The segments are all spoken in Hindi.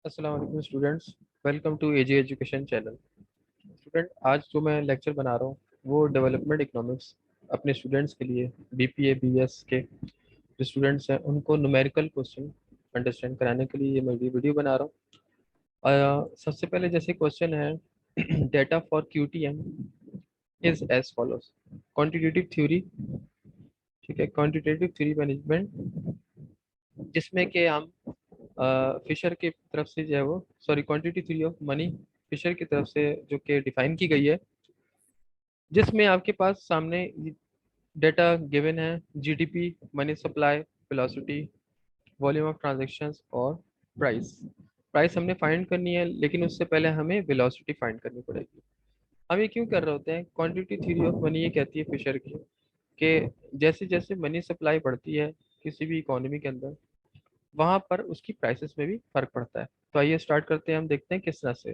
अस्सलाम वालेकुम students. Welcome to AG education channel. Student, आज जो मैं लेक्चर बना रहा हूँ वो डेवलपमेंट इकोनॉमिक्स अपने स्टूडेंट्स के लिए, बीपीए बीएस के जो स्टूडेंट्स हैं उनको न्यूमेरिकल क्वेश्चन अंडरस्टैंड कराने के लिए ये मैं वीडियो बना रहा हूँ। सबसे पहले जैसे क्वेश्चन है data for QTM is as follows. Quantitative theory, ठीक है, क्वांटिटेटिव थ्योरी मैनेजमेंट, जिसमें कि हम फिशर की तरफ से जो है वो, sorry, quantity theory of money Fisher की तरफ से जो कि डिफाइन की गई है, जिसमें आपके पास सामने डेटा गिवन है: GDP, money supply, velocity, volume of transactions और प्राइस। प्राइस हमने फाइंड करनी है, लेकिन उससे पहले हमें वेलोसिटी फाइंड करनी पड़ेगी। हम ये क्यों कर रहे होते हैं? क्वांटिटी थ्योरी ऑफ मनी ये कहती है फिशर की कि जैसे जैसे मनी सप्लाई बढ़ती है किसी भी इकोनॉमी के अंदर, वहां पर उसकी प्राइसेस में भी फर्क पड़ता है। तो आइए स्टार्ट करते हैं, हम देखते हैं किस तरह से।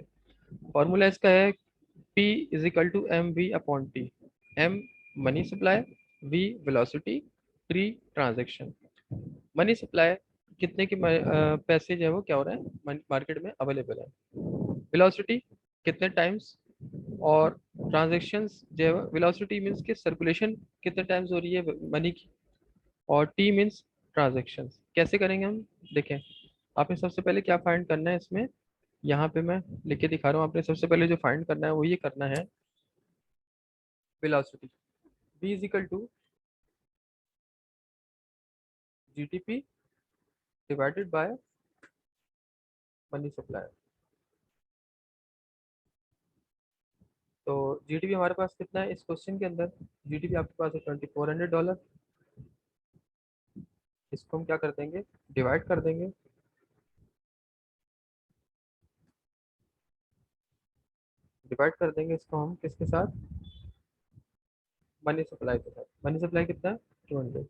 फॉर्मूला इसका है P is equal to M V upon T. M money supply, V velocity, T transaction. Money supply कितने के पैसे जो है वो क्या हो रहे हैं मार्केट में अवेलेबल है, वेलोसिटी कितने टाइम्स, और ट्रांजेक्शन्स जो है वेलोसिटी मीन्स कि सर्कुलेशन कितने टाइम्स हो रही है मनी की, और टी मीन्स ट्रांजेक्शन्स। कैसे करेंगे हम? देखें, आपने सबसे पहले क्या फाइंड करना है इसमें, यहाँ पे मैं लिख के दिखा रहा हूँ। आपने सबसे पहले जो फाइंड करना है वो ये करना है: velocity v is equal to GDP divided by money supply. तो जीटीपी हमारे पास कितना है इस क्वेश्चन के अंदर? जीटीपी आपके पास है $2400। इसको हम क्या कर देंगे? डिवाइड कर देंगे। डिवाइड कर देंगे इसको हम किसके साथ? मनी सप्लाई के साथ। मनी सप्लाई कितना है? 200।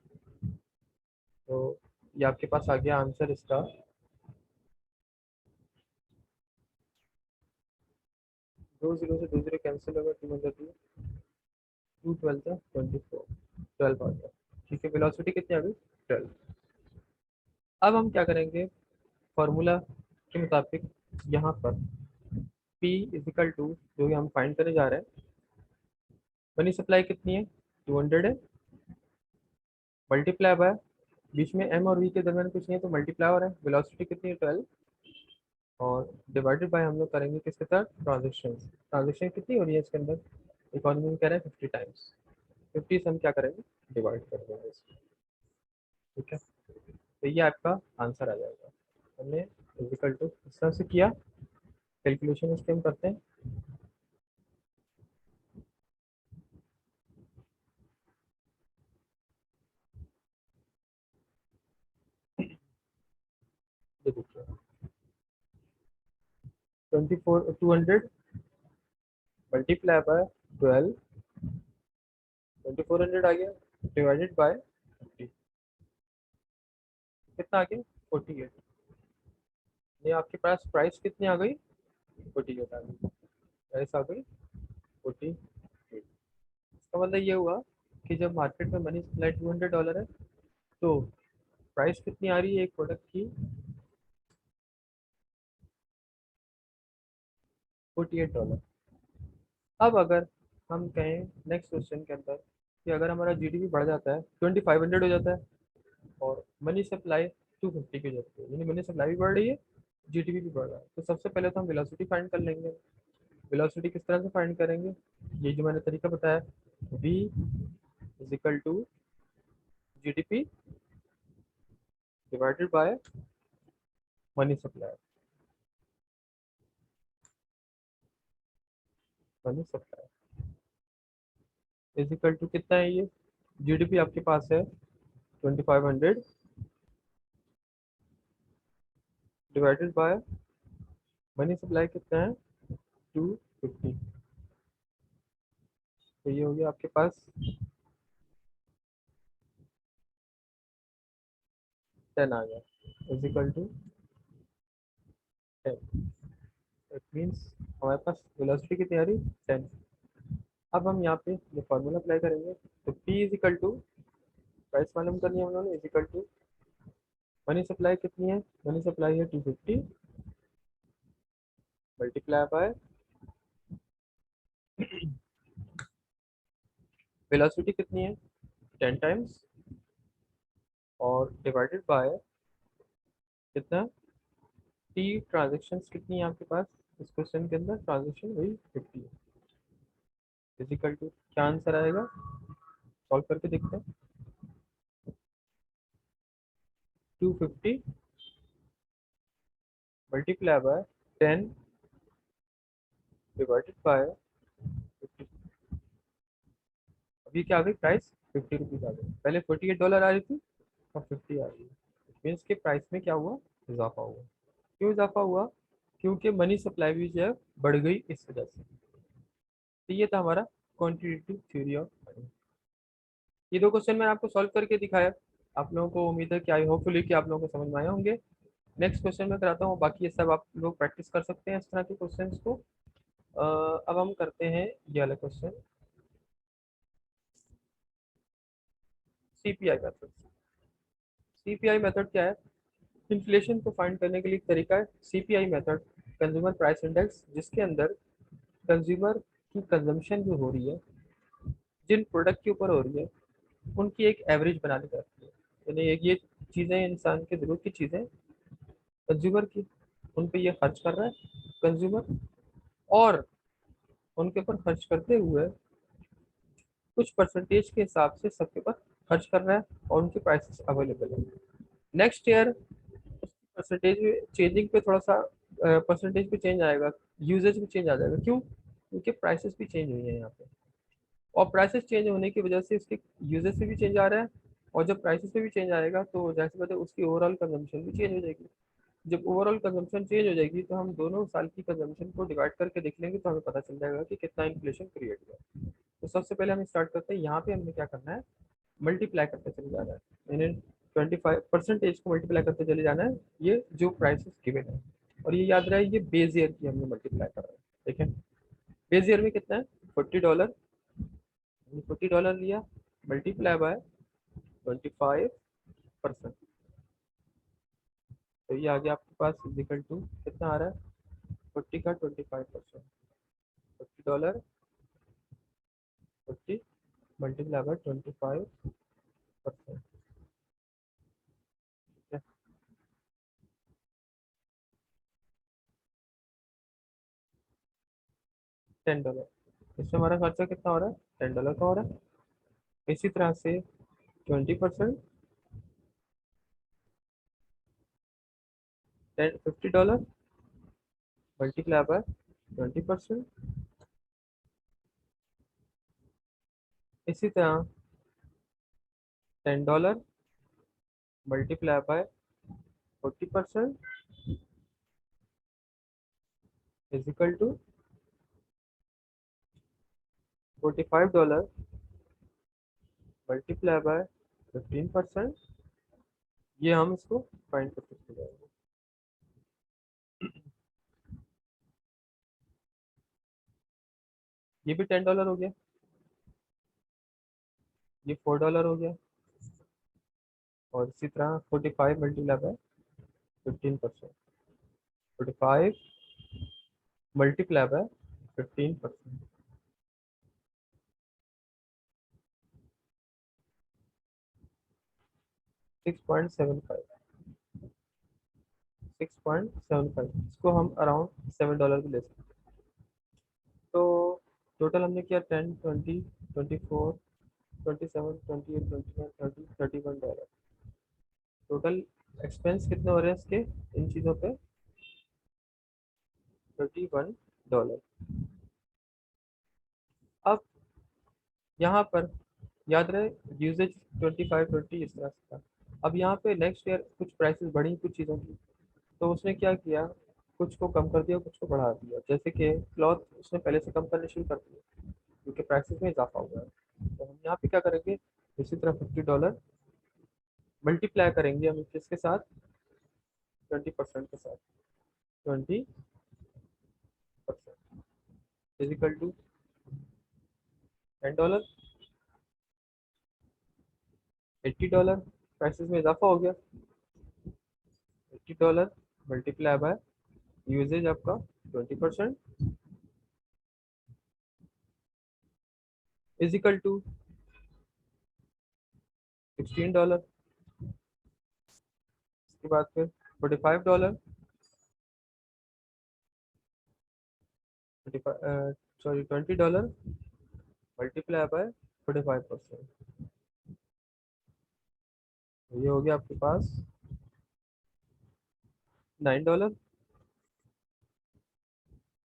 तो ये आपके पास आ गया आंसर इसका। 2 जीरो से 2 जीरो कैंसिल होगा, 200 टू 12 था 24, 12 आ गया। ठीक है, वेलोसिटी कितनी आ गई? 12। अब हम क्या करेंगे? फॉर्मूला के मुताबिक यहाँ पर P इजिकल टू, जो कि हम फाइंड करने जा रहे हैं, मनी सप्लाई कितनी है? 200 है, मल्टीप्लाई बाय, बीच में M और V के दरमियान कुछ नहीं है तो मल्टीप्लाई हो रहा है, वेलोसिटी कितनी है? 12, और डिवाइडेड बाय हम लोग करेंगे किसके साथ? ट्रांजेक्शन। ट्रांजेक्शन कितनी हो रही है इसके अंदर? इकोनॉमी में कह रहे हैं 50 टाइम्स। 50 से हम क्या करेंगे? डिवाइड कर देंगे इसको। ठीक है, तो ये आपका आंसर आ जाएगा। हमने इजिकल टू इस तरह से किया। कैलकुलेशन इसके हम करते हैं। ये देखिए, 200 मल्टीप्लाई बाय 12, 2400 आ गया, डिवाइडेड बाय 50, कितना आ गया? 48। ये आपके पास प्राइस कितनी आ गई? 48 आ गई। प्राइस आ गई 48। इसका मतलब ये हुआ कि जब मार्केट में मनी सप्लाई $200 है, तो प्राइस कितनी आ रही है एक प्रोडक्ट की? 48 डॉलर। अब अगर हम कहें नेक्स्ट क्वेश्चन के अंदर कि अगर हमारा जीडीपी बढ़ जाता है, 2500 हो जाता है, और मनी सप्लाई 250 की हो जाती है, यानी मनी सप्लाई भी बढ़ रही है, जीडीपी भी बढ़ रहा है, तो सबसे पहले तो हम वेलोसिटी फाइंड कर लेंगे। वेलोसिटी किस तरह से फाइंड करेंगे? ये जो मैंने तरीका बताया, v is equal to GDP divided by money supply. Money supply is equal to कितना है ये? जीडीपी आपके पास है 2500 डिवाइडेड बाय मनी सप्लाई कितना है? 250। तो ये हो गया आपके पास 10 आ गया, is equal to 10। It means हमारे पास वेलोसिटी कितनी आ रही? 10। अब हम यहाँ पे ये फॉर्मूला अप्लाई करेंगे, तो P is equal to, price मालूम करनी है उन्होंने, is equal to money supply कितनी है? मनी सप्लाई है 250, मल्टीप्लाई बाय वेलोसिटी कितनी है 10 टाइम्स और डिवाइडेड बाय कितना टी ट्रांजेक्शन्स कितनी है आपके पास इस क्वेश्चन के अंदर ट्रांजेक्शन वही 50 है फिजिकल टू क्या आंसर आएगा सॉल्व करके देखते हैं 250 मल्टीप्लाई बाय 10 डिवाइडेड बाय 50 अभी क्या आ गई प्राइस 50 रुपीज आ गई पहले $48 आ रही थी और 50 आ रही है मीन्स के प्राइस में क्या हुआ इजाफा हुआ क्यों इजाफा हुआ क्योंकि मनी सप्लाई भी जो है बढ़ गई इस वजह से तो ये था हमारा क्वांटिटेटिव थ्योरी ऑफ मनी ये दो क्वेश्चन मैंने आपको सॉल्व करके दिखाया आप लोगों को उम्मीद है कि आई होपफुली कि आप लोगों को समझ में आए होंगे नेक्स्ट क्वेश्चन में कराता हूँ बाकी ये सब आप लोग प्रैक्टिस कर सकते हैं इस तरह के क्वेश्चंस को अब हम करते हैं ये वाला question CPI method CPI method क्या है इन्फ्लेशन को फाइंड करने के लिए एक तरीका है CPI method consumer price index जिसके अंदर कंज्यूमर की कंजम्पशन जो हो रही है जिन प्रोडक्ट के ऊपर हो रही है उनकी एक एवरेज बनानी जाती है यानी एक ये चीज़ें इंसान के जरूरत की चीज़ें कंज्यूमर की उन पे ये खर्च कर रहा है कंज्यूमर और उनके ऊपर खर्च करते हुए कुछ परसेंटेज के हिसाब से सबके ऊपर खर्च कर रहा है और उनके प्राइसेस अवेलेबल है नेक्स्ट ईयर परसेंटेज चेंजिंग पे थोड़ा सा परसेंटेज पे चेंज आएगा यूजेज भी चेंज आ जाएगा क्यों क्योंकि प्राइसेस भी चेंज हुई है यहाँ पे और प्राइसेस चेंज होने की वजह से उसके यूजेस से भी चेंज आ रहा है और जब प्राइसेस पे भी चेंज आएगा तो जैसे बात है उसकी ओवरऑल कंजम्पशन भी चेंज हो जाएगी जब ओवरऑल कंजम्पशन चेंज हो जाएगी तो हम दोनों साल की कंजम्पशन को डिवाइड करके देख लेंगे तो हमें पता चल जाएगा कि कितना इन्फ्लेशन क्रिएट हुआ तो सबसे पहले हम स्टार्ट करते हैं यहाँ पे हमें क्या करना है मल्टीप्लाई करते चले जाना है यानी 25% को मल्टीप्लाई करते चले जाना है ये जो प्राइसेस गिवन है और ये याद रहे ये बेस ईयर की हमने मल्टीप्लाई कर रहा है ठीक है बेस ईयर में कितना है $40 $40 लिया मल्टीप्लाई बाय 25% तो ये आ गया आपके पास इजिकल टू कितना आ रहा है 40 का 25% $40 40 मल्टीप्लाई बाय 25% ठीक है $10 इसमें हमारा खर्चा कितना हो रहा है $10 का हो रहा है इसी तरह से 20% $50 मल्टीप्लाई बाय 20% इसी तरह $10 multiply by 40% is equal to $45 multiply by 15% ये हम इसको फाइंड कर सकते हैं ये भी $10 हो गया ये $4 हो गया और इसी तरह 45 मल्टीप्लाई बाय 15% 45 मल्टीप्लाई बाय 15% 6.75 6.75 इसको हम अराउंड $7 भी ले सकते हैं तो टोटल हमने किया 10 20 24 27 28 29 30 $31 टोटल एक्सपेंस कितने हो रहे हैं इसके इन चीज़ों पे $31 अब यहाँ पर याद रहे यूजेज 25 20 इस तरह से था अब यहाँ पे नेक्स्ट ईयर कुछ प्राइसेस बढ़ी कुछ चीज़ों की तो उसने क्या किया कुछ को कम कर दिया कुछ को बढ़ा दिया जैसे कि क्लॉथ उसने पहले से कम करने शुरू कर दिया क्योंकि प्राइसेस में इजाफा हुआ है तो हम यहाँ पे क्या करेंगे इसी तरह $50 मल्टीप्लाई करेंगे हम किसके साथ 20% के साथ 20% इजिकल टू $10 $80 प्राइसेस में इजाफा हो गया $80 मल्टीप्लाई बाय यूजेज आपका 20% इज इक्वल टू $16। इसके बाद फिर $45, सॉरी $20 मल्टीप्लाई बाय 45%, ये हो गया आपके पास $9।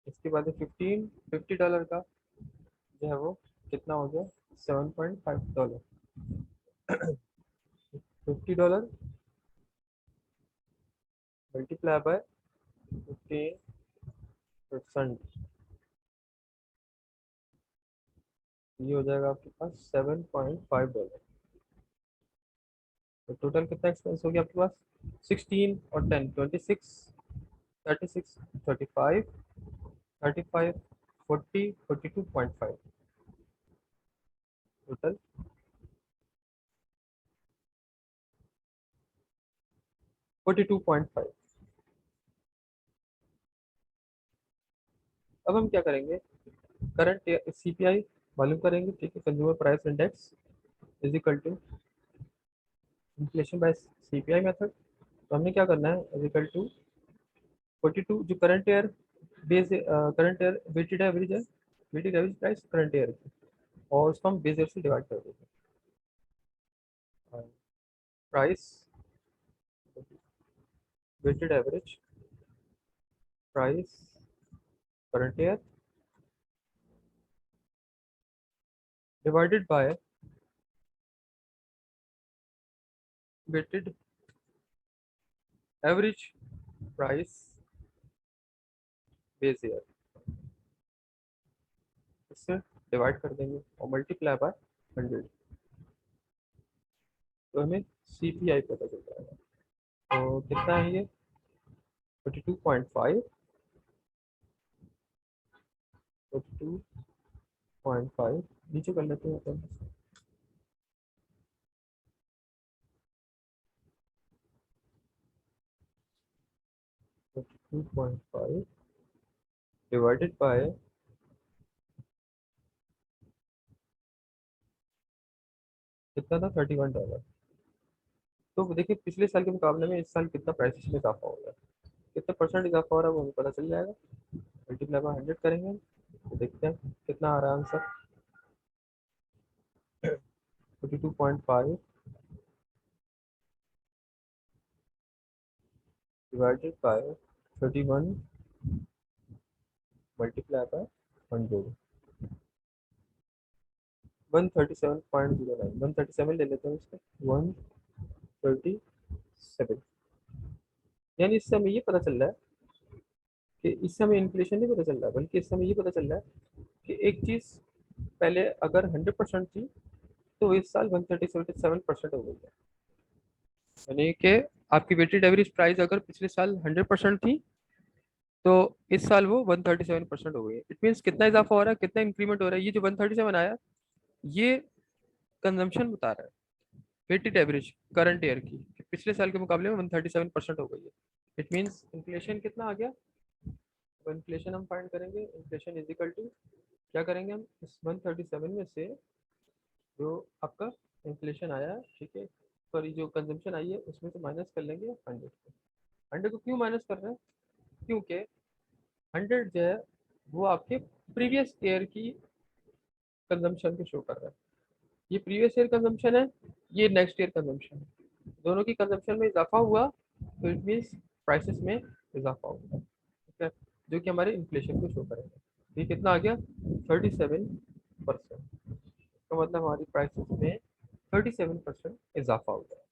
इसके बाद $50 का जो है वो कितना हो गया, $7.5। $50 मल्टीप्लाई बाय 15%, ये हो जाएगा आपके पास $7.5। तो टोटल कितना एक्सपेंस हो गया आपके पास, 16 और 10, 26, 36, 35, 35, 40, 42.5, टोटल 42.5। अब हम क्या करेंगे, करंट सीपीआई मालूम करेंगे, ठीक है, consumer price index is equal to inflation by CPI method. तो हमने क्या करना है, इज इक्वल टू 42 जो current year base, current year weighted average है, weighted average price current year की, और उसको हम बेस ईयर से डिवाइड कर देंगे। Price weighted average price current year divided by weighted average price base year, इससे डिवाइड कर देंगे और मल्टीप्लाई बाय 100, तो हमें सीपीआई पता चल जाएगा। तो कितना है ये, 42.5, 42.5 नीचे कर लेते हैं अपन, 42.5 डिवाइडेड बाय, कितना था, $31। तो देखिए पिछले साल के मुकाबले में इस साल कितना प्राइसेस में इजाफा हो गया, कितना परसेंट इजाफा हो रहा है वो हमें पता चल जाएगा। मल्टीप्लाई बाय 100 करेंगे तो देखते हैं कितना आ रहा है answer, 42.5 divided by 31 multiply by 100, 137.09, 137 ले लेते हैं इसको, 137। यानी इससे हमें ये पता चल रहा है कि इस समय इन्फ्लेशन नहीं पता चल रहा है, बल्कि इस समय ये पता चल रहा है कि एक चीज़ पहले अगर 100% थी तो इस साल 137% हो गई है। यानी कि आपकी वेटेड एवरेज प्राइस अगर पिछले साल 100% थी तो इस साल वो 137% हो गई है। इट मीन्स कितना इजाफा हो रहा है, कितना इंक्रीमेंट हो रहा है, ये जो 137 आया ये कंजम्पशन बता रहा है, वेटेड एवरेज करंट ईयर की, कि पिछले साल के मुकाबले में 137% हो गई है। इट मीन्स इन्फ्लेशन कितना आ गया, तो इन्फ्लेशन हम फाइंड करेंगे, इन्फ्लेशन इज इक्वल टू क्या करेंगे हम, इस 137 में से जो आपका इन्फ्लेशन आया है, ठीक है, सॉरी जो कंजम्पशन आई है उसमें से माइनस कर लेंगे 100 को। 100 को क्यों माइनस कर रहे हैं, क्योंकि 100 जो है वो आपके प्रीवियस ईयर की कंजम्पशन को शो कर रहा है। ये प्रीवियस ईयर कंजम्पशन है, ये नेक्स्ट ईयर कंजम्पशन है, दोनों की कंजम्पशन में इजाफा हुआ तो इट मीन्स प्राइसेस में इजाफा होगा, ठीक है, जो कि हमारे इन्फ्लेशन को शो करेगा। ये कितना आ गया, 37%, तो मतलब हमारी प्राइसेस में 37% इजाफा हो गया,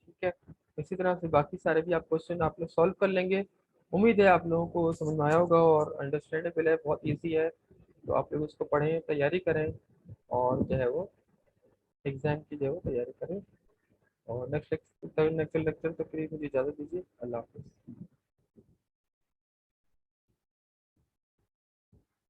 ठीक है। इसी तरह से बाकी सारे भी आप क्वेश्चन आप लोग सॉल्व कर लेंगे। उम्मीद है आप लोगों को समझ में आया होगा और अंडरस्टैंडेबल है, बहुत इजी है। तो आप लोग उसको पढ़ें, तैयारी करें, और जो है वो एग्जाम की जो है वो तैयारी करें। और नेक्स्ट लेक्चर तक के लिए मुझे इजाज़त दीजिए। अल्लाह हाफिज़।